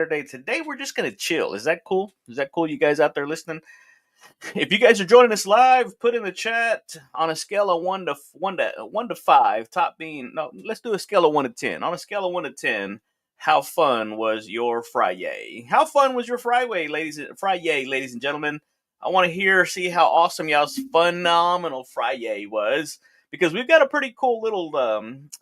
Saturday. Today we're just gonna chill. Is that cool? Is that cool, you guys out there listening? If you guys are joining us live, put in the chat on a scale of one to five. Top being no, let's do a scale of 1 to 10. On a scale of 1 to 10, how fun was your Friday? How fun was your Friday, ladies and gentlemen? I want to see how awesome y'all's phenomenal Friday was because we've got a pretty cool little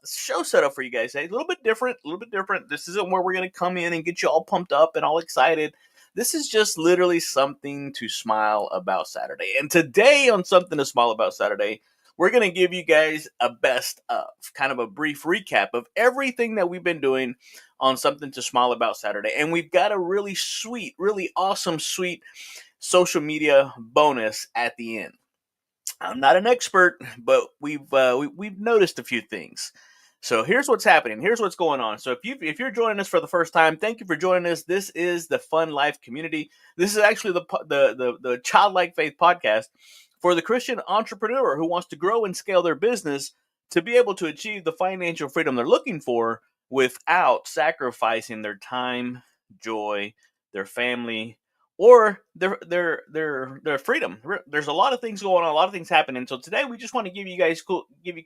show set up for you guys. A little bit different, a little bit different. This isn't where we're gonna come in and get you all pumped up and all excited. This is just literally something to smile about Saturday. And today on Something to Smile About Saturday, we're going to give you guys a best of, kind of a brief recap of everything that we've been doing on Something to Smile About Saturday. And we've got a really sweet, really awesome, sweet social media bonus at the end. I'm not an expert, but we've noticed a few things. So here's what's happening. Here's what's going on. So if you're joining us for the first time, thank you for joining us. This is the Fun Life Community. This is actually the Childlike Faith podcast for the Christian entrepreneur who wants to grow and scale their business to be able to achieve the financial freedom they're looking for without sacrificing their time, joy, their family, or their freedom. There's a lot of things going on, a lot of things happening. So today we just want to give you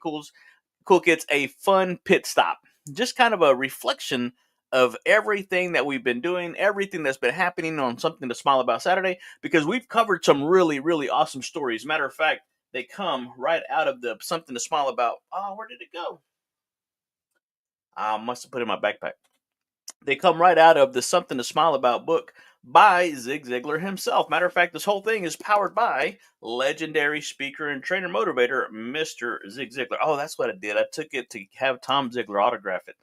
cool kids a fun pit stop, just kind of a reflection of everything that we've been doing, everything that's been happening on Something to Smile About Saturday, because we've covered some really, really awesome stories. Matter of fact, they come right out of the Something to Smile About. Oh, where did it go? I must have put it in my backpack. They come right out of the Something to Smile About book by Zig Ziglar himself. Matter of fact, this whole thing is powered by legendary speaker and trainer motivator, Mr. Zig Ziglar. Oh, that's what I did. I took it to have Tom Ziglar autograph it.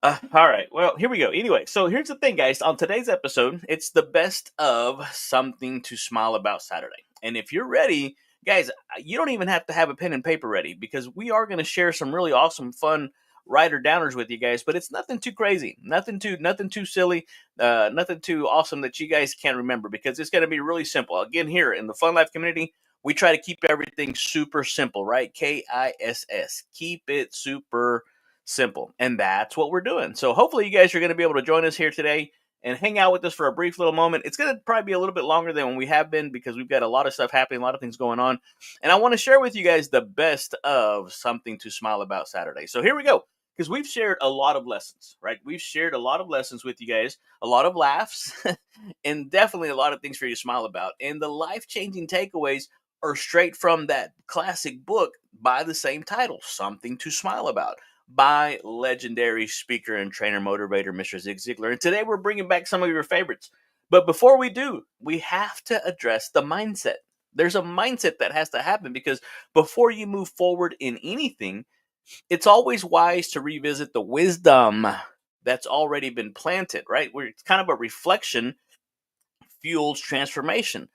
All right. Well, here we go. Anyway, so here's the thing, guys. On today's episode, it's the best of Something to Smile About Saturday. And if you're ready, guys, you don't even have to have a pen and paper ready because we are going to share some really awesome, fun writer downers with you guys, but it's nothing too crazy, nothing too silly, nothing too awesome that you guys can't remember, because it's going to be really simple. Again, here in the Fun Life Community, we try to keep everything super simple, right? KISS, keep it super simple, and that's what we're doing. So hopefully you guys are going to be able to join us here today and hang out with us for a brief little moment. It's going to probably be a little bit longer than when we have been because we've got a lot of stuff happening, a lot of things going on, and I want to share with you guys the best of Something to Smile About Saturday. So here we go. Because we've shared a lot of lessons, right? We've shared a lot of lessons with you guys, a lot of laughs, and definitely a lot of things for you to smile about. And the life-changing takeaways are straight from that classic book by the same title, Something to Smile About, by legendary speaker and trainer motivator, Mr. Zig Ziglar. And today we're bringing back some of your favorites. But before we do, we have to address the mindset. There's a mindset that has to happen because before you move forward in anything, it's always wise to revisit the wisdom that's already been planted, right? Where it's kind of a reflection fuels transformation.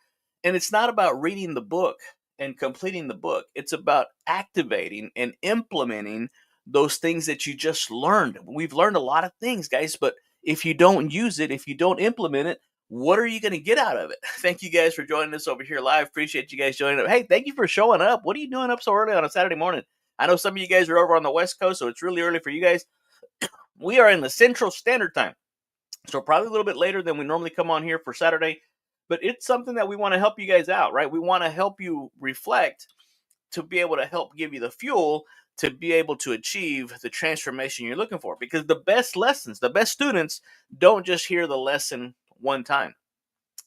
And it's not about reading the book and completing the book. It's about activating and implementing those things that you just learned. We've learned a lot of things, guys, but if you don't use it, if you don't implement it, what are you going to get out of it? Thank you guys for joining us over here live. Appreciate you guys joining up. Hey, thank you for showing up. What are you doing up so early on a Saturday morning? I know some of you guys are over on the West Coast, so it's really early for you guys. We are in the Central Standard Time, so probably a little bit later than we normally come on here for Saturday, but it's something that we want to help you guys out, right? We want to help you reflect to be able to help give you the fuel to be able to achieve the transformation you're looking for, because the best lessons, the best students don't just hear the lesson one time.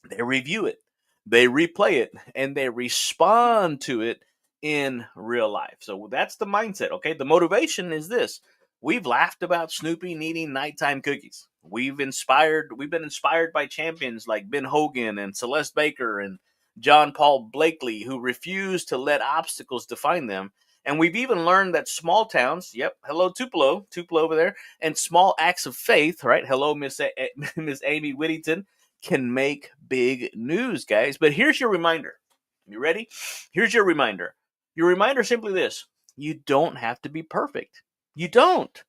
They review it, they replay it, and they respond to it in real life. So that's the mindset, okay? The motivation is this. We've laughed about Snoopy needing nighttime cookies. We've been inspired by champions like Ben Hogan and Celeste Baker and John Paul Blakely, who refused to let obstacles define them. And we've even learned that small towns, yep, hello Tupelo over there, and small acts of faith, right? Hello, Miss Amy Whittington, can make big news, guys. But here's your reminder. You ready? Here's your reminder. Your reminder is simply this. You don't have to be perfect. You don't.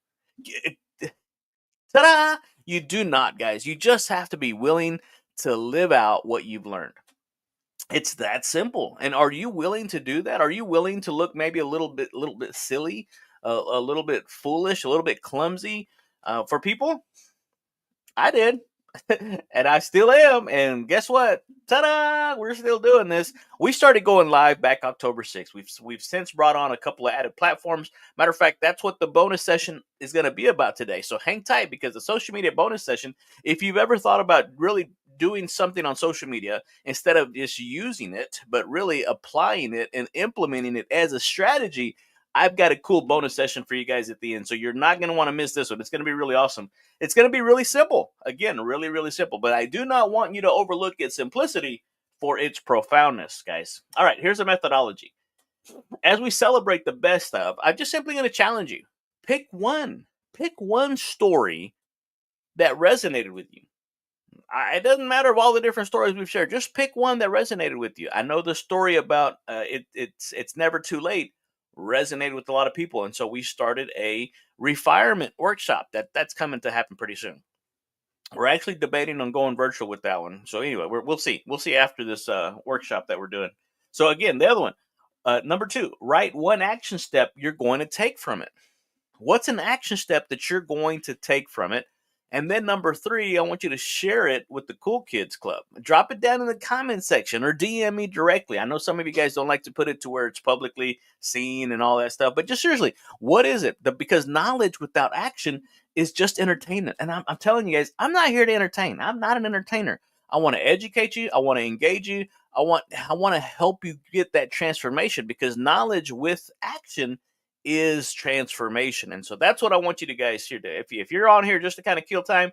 Ta-da! You do not, guys. You just have to be willing to live out what you've learned. It's that simple. And are you willing to do that? Are you willing to look maybe a little bit silly, a little bit foolish, a little bit clumsy for people? I did. And I still am. And guess what? Ta-da! We're still doing this. We started going live back October 6th. We've since brought on a couple of added platforms. Matter of fact, that's what the bonus session is going to be about today. So hang tight, because the social media bonus session, if you've ever thought about really doing something on social media instead of just using it, but really applying it and implementing it as a strategy, I've got a cool bonus session for you guys at the end. So you're not going to want to miss this one. It's going to be really awesome. It's going to be really simple. Again, really, really simple. But I do not want you to overlook its simplicity for its profoundness, guys. All right, here's a methodology. As we celebrate the best of, I'm just simply going to challenge you. Pick one. Pick one story that resonated with you. It doesn't matter of all the different stories we've shared. Just pick one that resonated with you. I know the story about it's never too late resonated with a lot of people, and so we started a refirement workshop that's coming to happen pretty soon. We're actually debating on going virtual with that one. So anyway, we'll see. We'll see after this workshop that we're doing. So again, the other one, number 2, write one action step you're going to take from it. What's an action step that you're going to take from it? And then number 3, I want you to share it with the Cool Kids Club. Drop it down in the comment section or DM me directly. I know some of you guys don't like to put it to where it's publicly seen and all that stuff, but just seriously, what is it? Because knowledge without action is just entertainment. And I'm telling you guys, I'm not here to entertain. I'm not an entertainer. I want to educate you. I want to engage you. I want to help you get that transformation, because knowledge with action is transformation. And so that's what I want you to guys here to, if you're on here just to kind of kill time,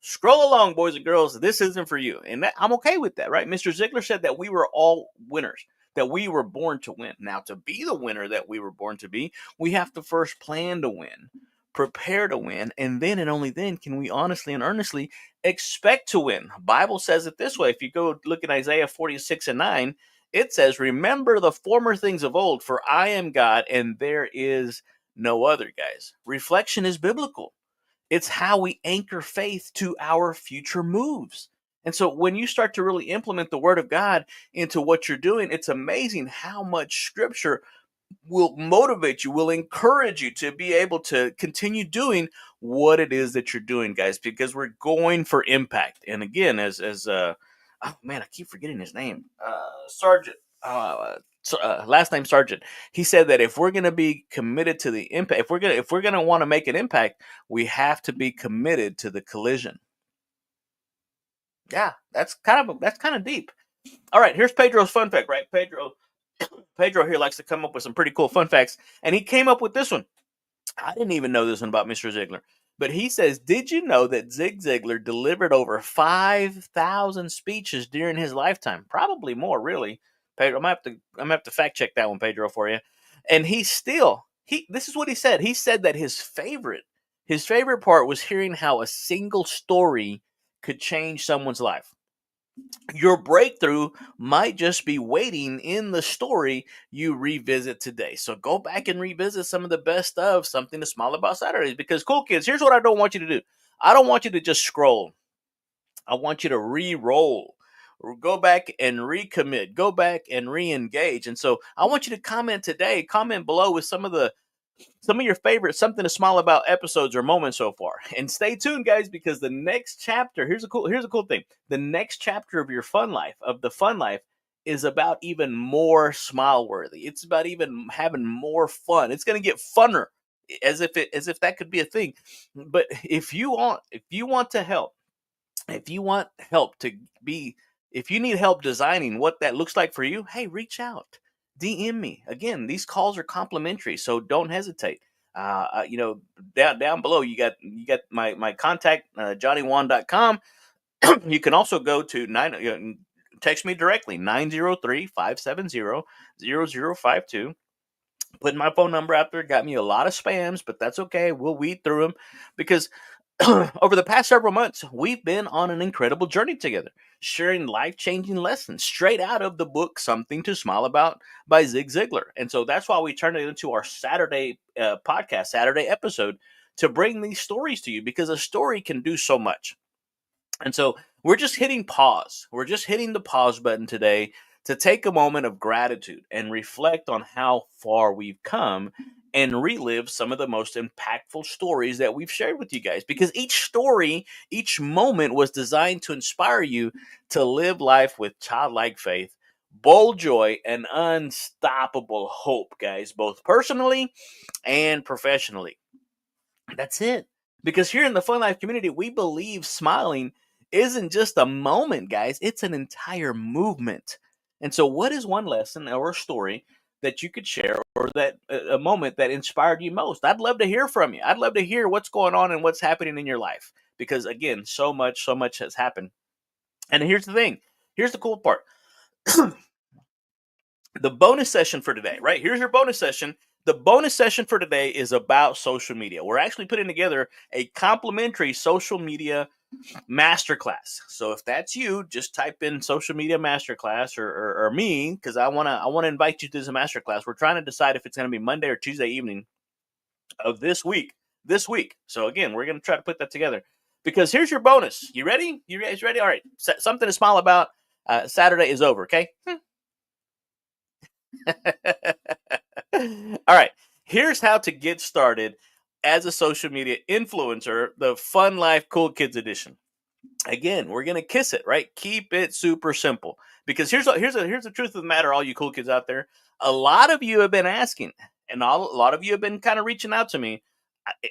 scroll along, boys and girls. This isn't for you. And I'm okay with that, right? Mr. Ziglar said that we were all winners, that we were born to win. Now, to be the winner that we were born to be, we have to first plan to win, prepare to win, and then and only then can we honestly and earnestly expect to win. The Bible says it this way. If you go look at Isaiah 46:9, it says, remember the former things of old, for I am God and there is no other, guys. Reflection is biblical. It's how we anchor faith to our future moves. And so when you start to really implement the word of God into what you're doing, it's amazing how much scripture will motivate you, will encourage you to be able to continue doing what it is that you're doing, guys, because we're going for impact. And again, oh man, I keep forgetting his name. Sergeant. Last name Sergeant. He said that if we're going to be committed to the impact, if we're gonna want to make an impact, we have to be committed to the collision. Yeah, that's kind of deep. All right, here's Pedro's fun fact. Right, Pedro here likes to come up with some pretty cool fun facts, and he came up with this one. I didn't even know this one about Mr. Ziglar. But he says, did you know that Zig Ziglar delivered over 5,000 speeches during his lifetime? Probably more, really. Pedro, I'm gonna have to fact check that one, Pedro, for you. And this is what he said. He said that his favorite part was hearing how a single story could change someone's life. Your breakthrough might just be waiting in the story you revisit today. So go back and revisit some of the best of Something to Smile About Saturdays. Because, cool kids, here's what I don't want you to do. I don't want you to just scroll. I want you to re-roll. Go back and recommit. Go back and re-engage. And so I want you to comment today. Comment below with some of your favorite Something to Smile About episodes or moments so far. And stay tuned, guys, because the next chapter, here's a cool thing. The next chapter of the fun life, is about even more smile worthy. It's about even having more fun. It's going to get funner, as if that could be a thing. But if you want if you need help designing what that looks like for you, hey, reach out. DM me. Again, these calls are complimentary, so don't hesitate. Down below you got my contact, johnnywan.com. You can also go to text me directly, 903-570-0052. Putting my phone number out there got me a lot of spams, but that's okay. We'll weed through them, because over the past several months, we've been on an incredible journey together, sharing life-changing lessons straight out of the book Something to Smile About by Zig Ziglar. And so that's why we turned it into our Saturday podcast, Saturday episode, to bring these stories to you, because a story can do so much. And so we're just hitting pause. We're just hitting the pause button today to take a moment of gratitude and reflect on how far we've come and relive some of the most impactful stories that we've shared with you guys. Because each story, each moment was designed to inspire you to live life with childlike faith, bold joy, and unstoppable hope, guys, both personally and professionally. That's it. Because here in the Fun Life community, we believe smiling isn't just a moment, guys, it's an entire movement. And so, what is one lesson or a story that you could share, or that a moment that inspired you most? I'd love to hear from you. I'd love to hear what's going on and what's happening in your life. Because again, so much has happened. And here's the thing. Here's the cool part. The bonus session for today, right? Here's your bonus session. The bonus session for today is about social media. We're actually putting together a complimentary social media masterclass. So if that's you, just type in social media masterclass, or me, because I wanna invite you to this masterclass. We're trying to decide if it's going to be Monday or Tuesday evening of this week. This week. So again, we're going to try to put that together. Because here's your bonus. You ready? You guys ready? All right. Something to smile about. Saturday is over. Okay. All right. Here's how to get started as a social media influencer, the Fun Life Cool Kids edition. Again, we're gonna kiss it, right? Keep it super simple. Because here's the truth of the matter, all you cool kids out there. A lot of you have been asking, and a lot of you have been kind of reaching out to me.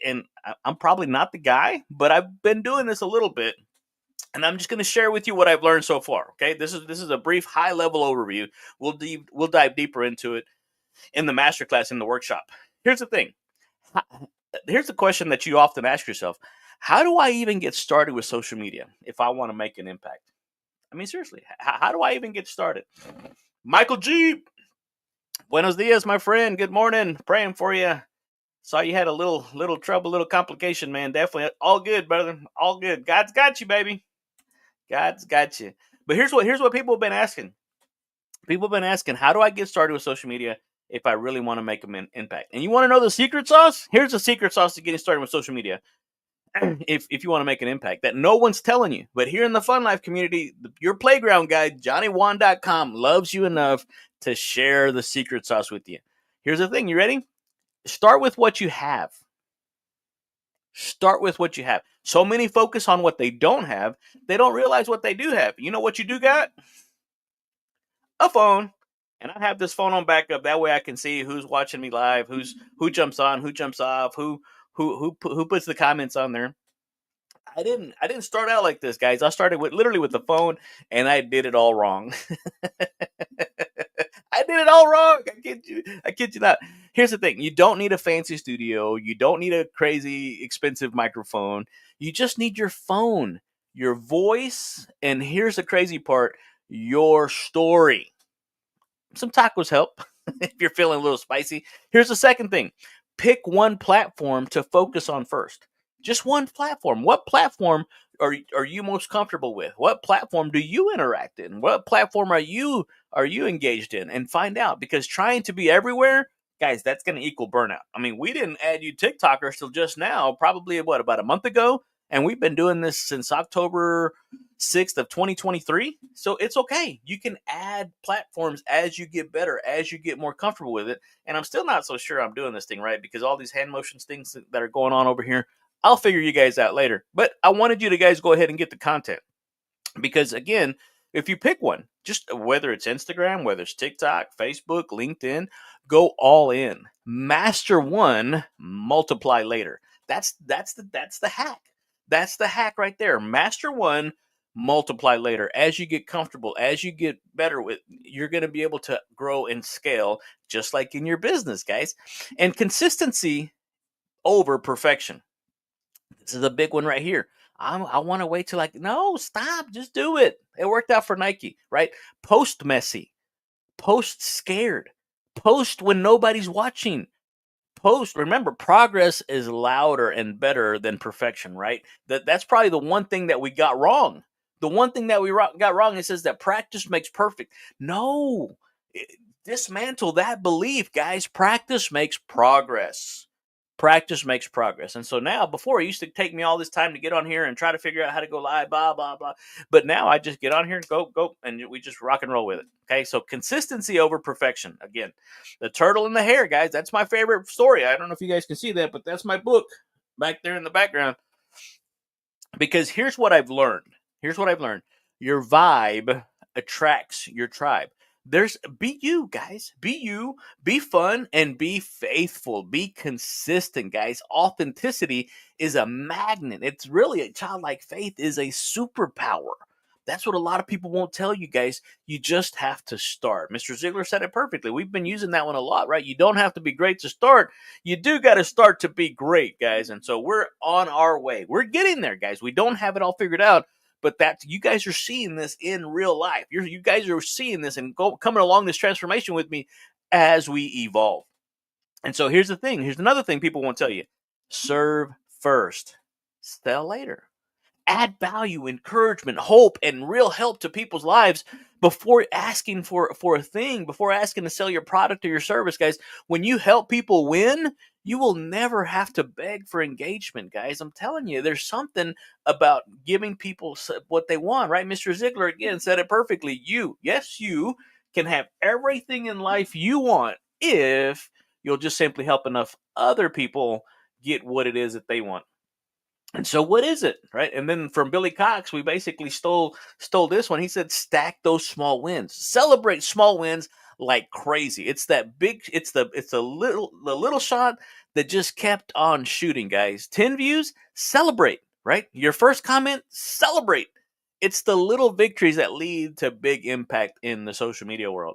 And I'm probably not the guy, but I've been doing this a little bit, and I'm just going to share with you what I've learned so far. Okay, this is a brief, high level overview. We'll dive deeper into it in the masterclass, in the workshop. Here's the thing. Here's the question that you often ask yourself: how do I even get started with social media if I want to make an impact? I mean, seriously, how do I even get started? Michael G, buenos dias, my friend. Good morning. Praying for you. Saw you had a little trouble, little complication, man. Definitely all good, brother. All good. God's got you, baby. God's got you. But here's what people have been asking. People have been asking, how do I get started with social media if I really want to make an impact? And you want to know the secret sauce? Here's the secret sauce to getting started with social media. If you want to make an impact that no one's telling you. But here in the Fun Life community, your playground guide, JohnnyWan.com, loves you enough to share the secret sauce with you. Here's the thing. You ready? Start with what you have. Start with what you have. So many focus on what they don't have. They don't realize what they do have. You know what you do got? A phone. And I have this phone on backup. That way I can see who's watching me live, who jumps on, who jumps off, who puts the comments on there. I didn't start out like this, guys. I started literally with the phone, and I did it all wrong. I did it all wrong. I kid you not. Here's the thing. You don't need a fancy studio. You don't need a crazy expensive microphone. You just need your phone, your voice, and here's the crazy part, your story. Some tacos help if you're feeling a little spicy. Here's the second thing. Pick one platform to focus on first. Just one platform. What platform are you most comfortable with? What platform do you interact in? What platform are you engaged in? And find out, because trying to be everywhere, guys, that's going to equal burnout. I mean, we didn't add you TikTokers till just now, probably about a month ago, and we've been doing this since October 6th of 2023. So it's okay. You can add platforms as you get better, as you get more comfortable with it. And I'm still not so sure I'm doing this thing right, because all these hand motions things that are going on over here, I'll figure you guys out later. But I wanted you to guys go ahead and get the content. Because again, if you pick one, just whether it's Instagram, whether it's TikTok, Facebook, LinkedIn, go all in. Master one, multiply later. That's the hack. That's the hack right there. Master one, multiply later. As you get comfortable, as you get better with, you're going to be able to grow and scale, just like in your business, guys. And consistency over perfection. This is a big one right here. I want to wait till no, stop, just do it. It worked out for Nike, right? Post messy, post scared, post when nobody's watching. Remember, progress is louder and better than perfection, right? That's probably the one thing that we got wrong. The one thing that we got wrong, it says that practice makes perfect. No, dismantle that belief, guys. Practice makes progress. Practice makes progress. And so now, before, it used to take me all this time to get on here and try to figure out how to go live, blah, blah, blah. But now I just get on here and go, and we just rock and roll with it. Okay. So consistency over perfection. Again, the turtle and the hare, guys. That's my favorite story. I don't know if you guys can see that, but that's my book back there in the background. Because here's what I've learned. Your vibe attracts your tribe. Be you, guys. Be you, be fun, and be faithful. Be consistent, guys. Authenticity is a magnet. It's really a childlike faith is a superpower. That's what a lot of people won't tell you, guys. You just have to start. Mr. Ziglar said it perfectly. We've been using that one a lot, right? You don't have to be great to start. You do got to start to be great, guys. And so we're on our way. We're getting there, guys. We don't have it all figured out, but that you guys are seeing this in real life. You guys are seeing this and coming along this transformation with me as we evolve. And so here's the thing. Here's another thing people won't tell you. Serve first. Sell later. Add value, encouragement, hope, and real help to people's lives before asking for a thing, before asking to sell your product or your service, guys. When you help people win, you will never have to beg for engagement, guys. I'm telling you, there's something about giving people what they want, right? Mr. Ziglar, again, said it perfectly. You can have everything in life you want if you'll just simply help enough other people get what it is that they want. And so what is it, right? And then from Billy Cox, we basically stole this one. He said, stack those small wins. Celebrate small wins like crazy. It's that big, it's the little shot that just kept on shooting, guys. 10 views, celebrate, right? Your first comment, celebrate. It's the little victories that lead to big impact in the social media world.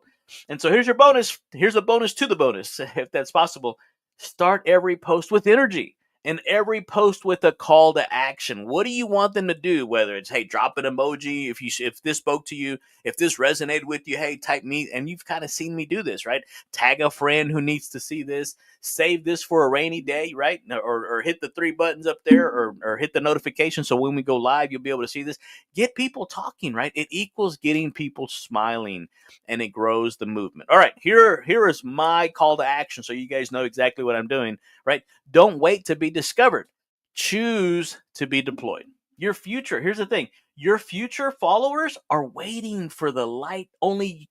And so here's your bonus. Here's a bonus to the bonus, if that's possible. Start every post with energy. And every post with a call to action. What do you want them to do? Whether it's, hey, drop an emoji if this spoke to you, if this resonated with you, hey, type me. And you've kind of seen me do this, right? Tag a friend who needs to see this. Save this for a rainy day, right? Or hit the 3 buttons up there, or hit the notification so when we go live, you'll be able to see this. Get people talking, right? It equals getting people smiling, and it grows the movement. All right, here is my call to action, so you guys know exactly what I'm doing, right? Don't wait to be discovered. Choose to be deployed. Your future, here's the thing. Your future followers are waiting for the light only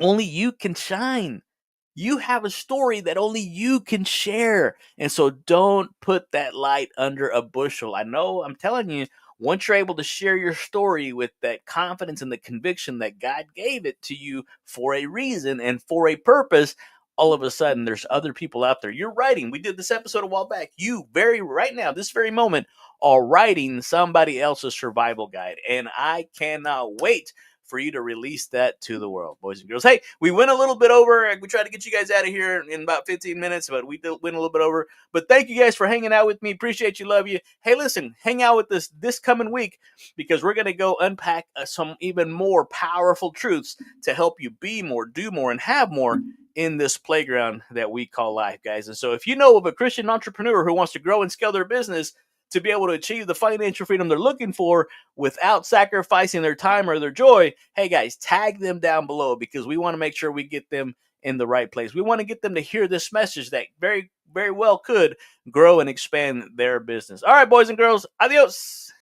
you can shine. You have a story that only you can share. And so don't put that light under a bushel. I know, I'm telling you, once you're able to share your story with that confidence and the conviction that God gave it to you for a reason and for a purpose, all of a sudden there's other people out there. You're writing. We did this episode a while back. You right now, this very moment, are writing somebody else's survival guide. And I cannot wait for you to release that to the world, boys and girls. Hey, we went a little bit over. We tried to get you guys out of here in about 15 minutes, but we went a little bit over. But thank you guys for hanging out with me. Appreciate you. Love you. Hey, listen, hang out with us this coming week, because we're going to go unpack some even more powerful truths to help you be more, do more, and have more in this playground that we call life, guys. And so if you know of a Christian entrepreneur who wants to grow and scale their business to be able to achieve the financial freedom they're looking for without sacrificing their time or their joy, hey guys, tag them down below, because we want to make sure we get them in the right place. We want to get them to hear this message that very, very well could grow and expand their business. All right, boys and girls, adios.